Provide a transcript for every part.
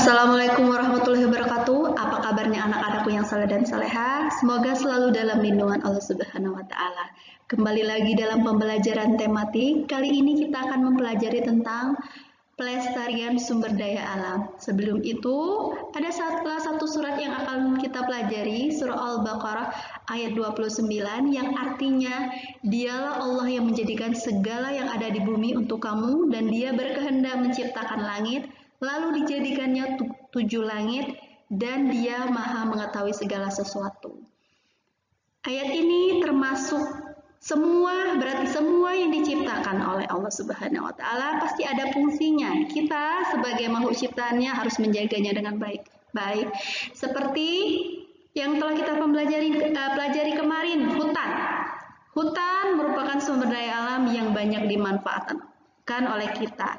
Assalamualaikum warahmatullahi wabarakatuh. Apa kabarnya anak-anakku yang saleh dan saleha? Semoga selalu dalam lindungan Allah Subhanahu wa taala. Kembali lagi dalam pembelajaran tematik. Kali ini kita akan mempelajari tentang pelestarian sumber daya alam. Sebelum itu, ada salah satu surat yang akan kita pelajari, surah Al-Baqarah ayat 29 yang artinya, Dialah Allah yang menjadikan segala yang ada di bumi untuk kamu dan Dia berkehendak menciptakan langit, lalu dijadikannya 7 langit, dan Dia Maha mengetahui segala sesuatu. Ayat ini termasuk berarti semua yang diciptakan oleh Allah Subhanahu wa taala pasti ada fungsinya. Kita sebagai makhluk ciptaannya harus menjaganya dengan baik. Seperti yang telah kita pelajari kemarin, hutan. Hutan merupakan sumber daya alam yang banyak dimanfaatkan oleh kita.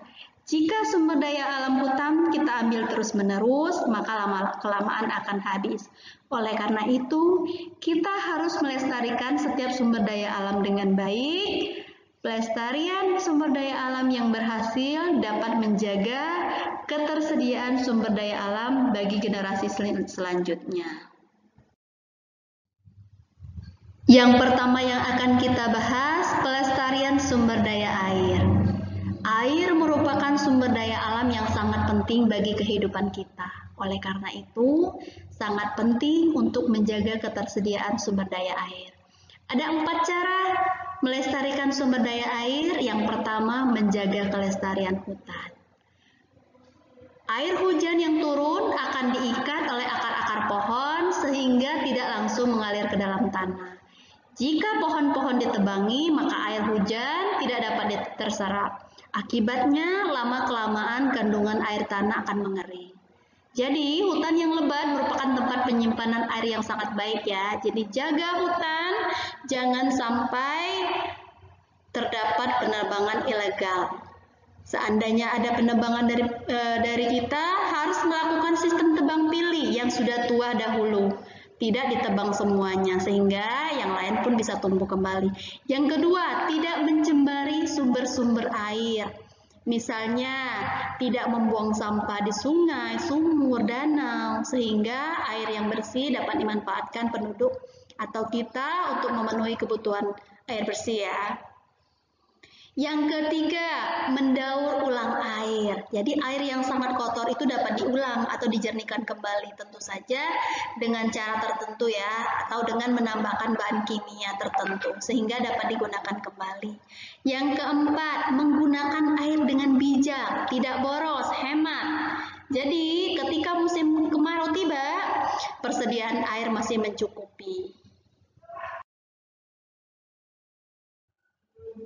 Jika sumber daya alam hutan kita ambil terus-menerus, maka lama-kelamaan akan habis. Oleh karena itu, kita harus melestarikan setiap sumber daya alam dengan baik. Pelestarian sumber daya alam yang berhasil dapat menjaga ketersediaan sumber daya alam bagi generasi selanjutnya. Yang pertama yang akan kita bahas, pelestarian sumber daya air. Air merupakan sumber daya alam yang sangat penting bagi kehidupan kita. Oleh karena itu, sangat penting untuk menjaga ketersediaan sumber daya air. Ada 4 cara melestarikan sumber daya air. Yang pertama, menjaga kelestarian hutan. Air hujan yang turun akan diikat oleh akar-akar pohon sehingga tidak langsung mengalir ke dalam tanah. Jika pohon-pohon ditebangi, maka air hujan tidak dapat terserap. Akibatnya, lama-kelamaan kandungan air tanah akan mengering. Jadi, hutan yang lebat merupakan tempat penyimpanan air yang sangat baik ya. Jadi, jaga hutan, jangan sampai terdapat penebangan ilegal. Seandainya ada penebangan dari kita, harus melakukan sistem tebang pilih yang sudah tua dahulu. Tidak ditebang semuanya, sehingga yang lain pun bisa tumbuh kembali. Yang kedua, tidak mencemari sumber-sumber air. Misalnya, tidak membuang sampah di sungai, sumur, danau, sehingga air yang bersih dapat dimanfaatkan penduduk atau kita untuk memenuhi kebutuhan air bersih ya. Yang ketiga, mendaur ulang air. Jadi air yang sangat kotor itu dapat diulang atau dijernihkan kembali, tentu saja dengan cara tertentu ya, atau dengan menambahkan bahan kimia tertentu sehingga dapat digunakan kembali. Yang keempat, menggunakan air dengan bijak, tidak boros, hemat. Jadi ketika musim kemarau tiba, persediaan air masih mencukupi.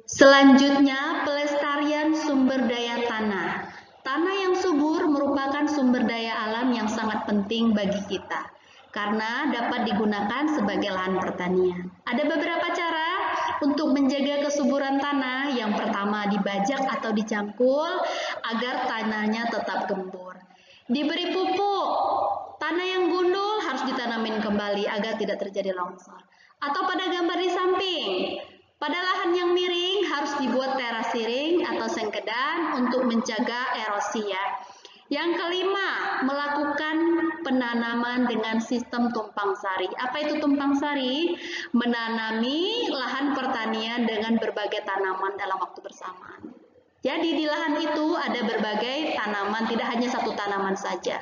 Selanjutnya, pelestarian sumber daya tanah. Tanah yang subur merupakan sumber daya alam yang sangat penting bagi kita karena dapat digunakan sebagai lahan pertanian. Ada beberapa cara untuk menjaga kesuburan tanah. Yang pertama, dibajak atau dicangkul agar tanahnya tetap gembur. Diberi pupuk. Tanah yang gundul harus ditanamin kembali agar tidak terjadi longsor. Atau pada gambar di samping, pada lahan yang miring harus dibuat teras siring atau sengkedan untuk mencegah erosi ya. Yang kelima, melakukan penanaman dengan sistem tumpang sari. Apa itu tumpang sari? Menanami lahan pertanian dengan berbagai tanaman dalam waktu bersamaan. Jadi di lahan itu ada berbagai tanaman, tidak hanya satu tanaman saja.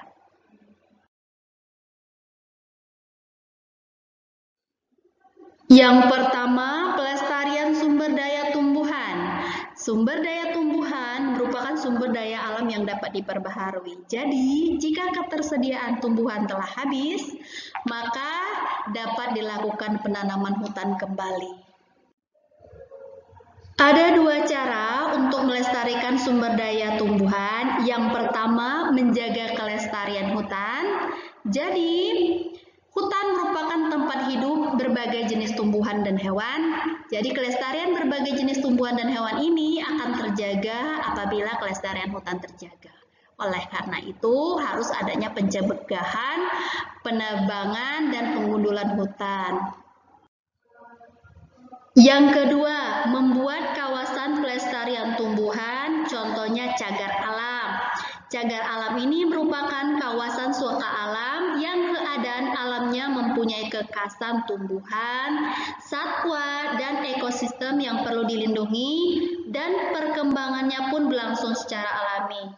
Yang pertama, pelestarian sumber daya tumbuhan. Sumber daya tumbuhan merupakan sumber daya alam yang dapat diperbaharui. Jadi, jika ketersediaan tumbuhan telah habis, maka dapat dilakukan penanaman hutan kembali. Ada 2 cara untuk melestarikan sumber daya tumbuhan. Yang pertama, menjaga kelestarian hutan. Jadi, hutan merupakan tempat hidup berbagai jenis tumbuhan dan hewan. Jadi kelestarian berbagai jenis tumbuhan dan hewan ini akan terjaga apabila kelestarian hutan terjaga. Oleh karena itu harus adanya pencegahan, penebangan, dan pengundulan hutan. Yang kedua, membuat kawasan pelestarian tumbuhan, contohnya cagar alam. Cagar alam ini merupakan kawasan suaka alam yang keadaan alamnya mempunyai kekhasan tumbuhan, satwa, dan ekosistem yang perlu dilindungi dan perkembangannya pun berlangsung secara alami.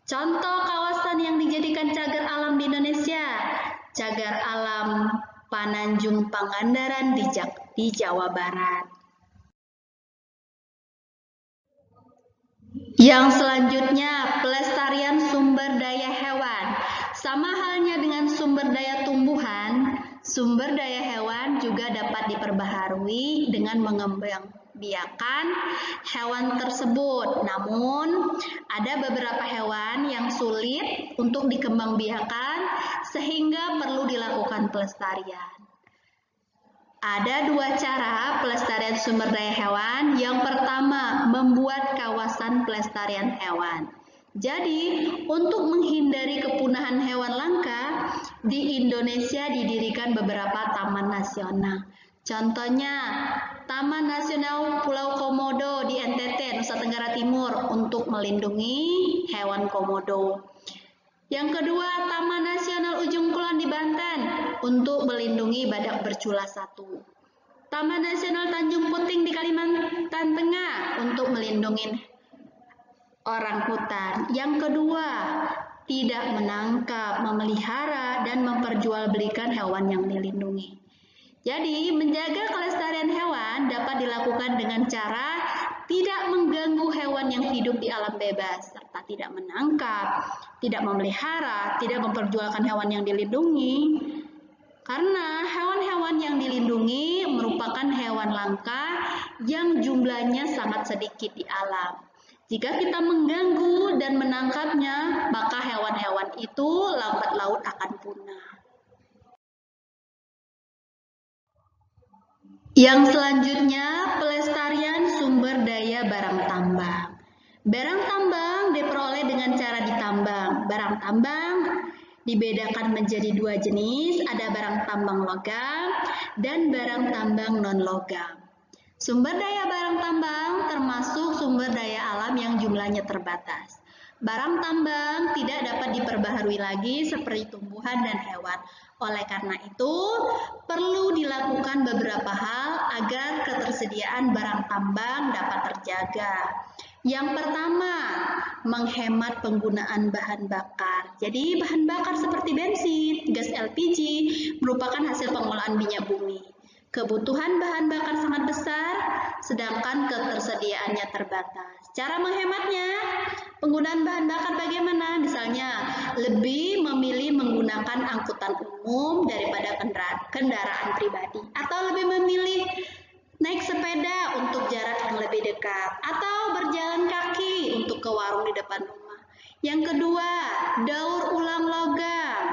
Contoh kawasan yang dijadikan cagar alam di Indonesia, cagar alam Pananjung Pangandaran di Jawa Barat. Yang selanjutnya, pelestarian sumber daya hewan. Sama halnya dengan sumber daya tumbuhan, sumber daya hewan juga dapat diperbaharui dengan mengembangbiakan hewan tersebut. Namun, ada beberapa hewan yang sulit untuk dikembangbiakan sehingga perlu dilakukan pelestarian. Ada dua cara pelestarian sumber daya hewan. Yang pertama, membuat kawasan pelestarian hewan. Jadi, untuk menghindari kepunahan hewan langka, di Indonesia didirikan beberapa taman nasional. Contohnya, Taman Nasional Pulau Komodo di NTT, Nusa Tenggara Timur, untuk melindungi hewan komodo. Yang kedua, Taman Nasional Ujung Kulon di Banten untuk melindungi badak bercula 1. Taman Nasional Tanjung Puting di Kalimantan Tengah untuk melindungi orangutan. Yang kedua, tidak menangkap, memelihara, dan memperjualbelikan hewan yang dilindungi. Jadi, menjaga kelestarian hewan dapat dilakukan dengan cara tidak mengganggu hewan yang hidup di alam bebas, serta tidak menangkap, tidak memelihara, tidak memperjualkan hewan yang dilindungi. Karena hewan-hewan yang dilindungi merupakan hewan langka yang jumlahnya sangat sedikit di alam. Jika kita mengganggu dan menangkapnya, maka hewan-hewan itu lambat laun akan punah. Yang selanjutnya, pelestarian sumber daya barang tambang. Barang tambang diperoleh dengan cara ditambang. Barang tambang dibedakan menjadi dua jenis, ada barang tambang logam dan barang tambang non-logam. Sumber daya barang tambang termasuk sumber daya alam yang jumlahnya terbatas. Barang tambang tidak dapat diperbaharui lagi seperti tumbuhan dan hewan. Oleh karena itu, perlu dilakukan beberapa hal agar ketersediaan barang tambang dapat terjaga. Yang pertama, menghemat penggunaan bahan bakar. Jadi, bahan bakar seperti bensin, gas LPG merupakan hasil pengolahan minyak bumi. Kebutuhan bahan bakar sangat besar, sedangkan ketersediaannya terbatas. Cara menghematnya, penggunaan bahan bakar bagaimana? Misalnya, lebih memilih menggunakan angkutan umum daripada kendaraan pribadi, atau lebih memilih naik sepeda untuk jarak yang lebih dekat, atau berjalan kaki untuk ke warung di depan rumah. Yang kedua, daur ulang logam.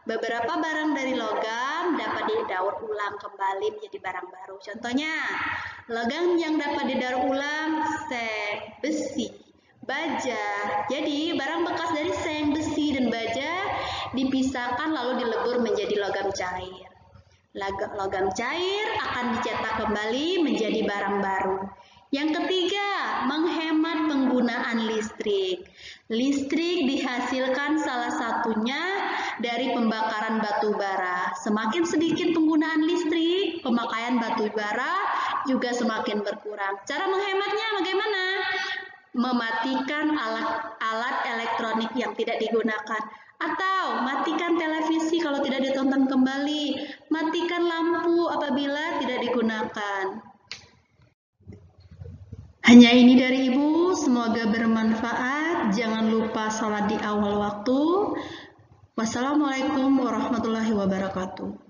Beberapa barang dari logam dapat didaur ulang kembali menjadi barang baru. Contohnya, logam yang dapat didaur ulang, seng, besi, baja. Jadi, barang bekas dari seng, besi, dan baja dipisahkan lalu dilebur menjadi logam cair. Logam cair akan dicetak kembali menjadi barang baru. Yang ketiga, menghemat penggunaan listrik. Listrik dihasilkan salah satunya dari pembakaran batu bara. Semakin sedikit penggunaan listrik, pemakaian batu bara juga semakin berkurang. Cara menghematnya bagaimana? Mematikan alat elektronik yang tidak digunakan. Atau matikan televisi kalau tidak ditonton kembali. Matikan lampu apabila tidak digunakan. Hanya ini dari Ibu, semoga bermanfaat. Jangan lupa sholat di awal waktu. Wassalamualaikum warahmatullahi wabarakatuh.